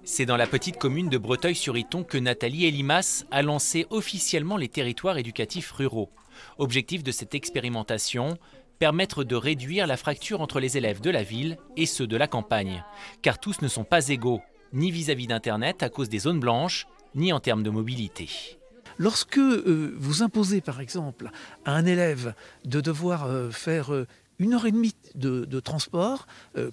C'est dans la petite commune de Breteuil-sur-Iton que Nathalie Elimas a lancé officiellement les territoires éducatifs ruraux. Objectif de cette expérimentation, permettre de réduire la fracture entre les élèves de la ville et ceux de la campagne. Car tous ne sont pas égaux, ni vis-à-vis d'Internet à cause des zones blanches, ni en termes de mobilité. Lorsque vous imposez par exemple à un élève de devoir faire 1h30 de transport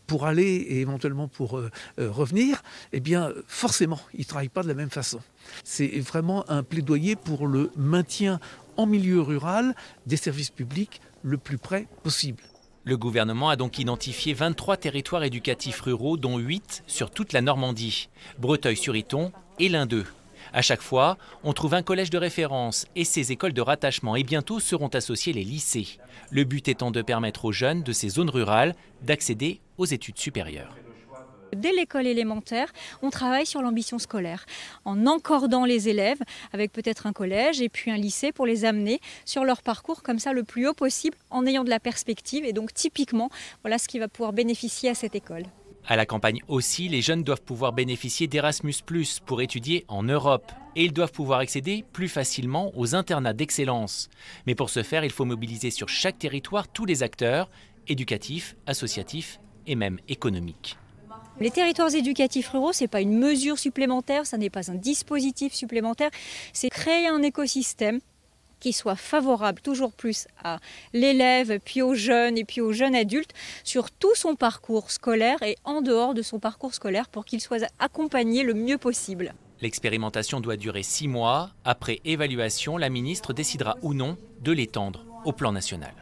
pour aller et éventuellement pour revenir, eh bien forcément il ne travaille pas de la même façon. C'est vraiment un plaidoyer pour le maintien en milieu rural des services publics le plus près possible. Le gouvernement a donc identifié 23 territoires éducatifs ruraux, dont 8 sur toute la Normandie, Breteuil-sur-Iton est l'un d'eux. À chaque fois, on trouve un collège de référence et ses écoles de rattachement et bientôt seront associés les lycées. Le but étant de permettre aux jeunes de ces zones rurales d'accéder aux études supérieures. Dès l'école élémentaire, on travaille sur l'ambition scolaire, en encordant les élèves avec peut-être un collège et puis un lycée pour les amener sur leur parcours comme ça le plus haut possible en ayant de la perspective. Et donc typiquement, voilà ce qui va pouvoir bénéficier à cette école. À la campagne aussi, les jeunes doivent pouvoir bénéficier d'Erasmus+ pour étudier en Europe. Et ils doivent pouvoir accéder plus facilement aux internats d'excellence. Mais pour ce faire, il faut mobiliser sur chaque territoire tous les acteurs, éducatifs, associatifs et même économiques. Les territoires éducatifs ruraux, ce n'est pas une mesure supplémentaire, ça n'est pas un dispositif supplémentaire, c'est créer un écosystème qui soit favorable toujours plus à l'élève, puis aux jeunes et puis aux jeunes adultes sur tout son parcours scolaire et en dehors de son parcours scolaire pour qu'il soit accompagné le mieux possible. L'expérimentation doit durer 6 mois. Après évaluation, la ministre décidera ou non de l'étendre au plan national.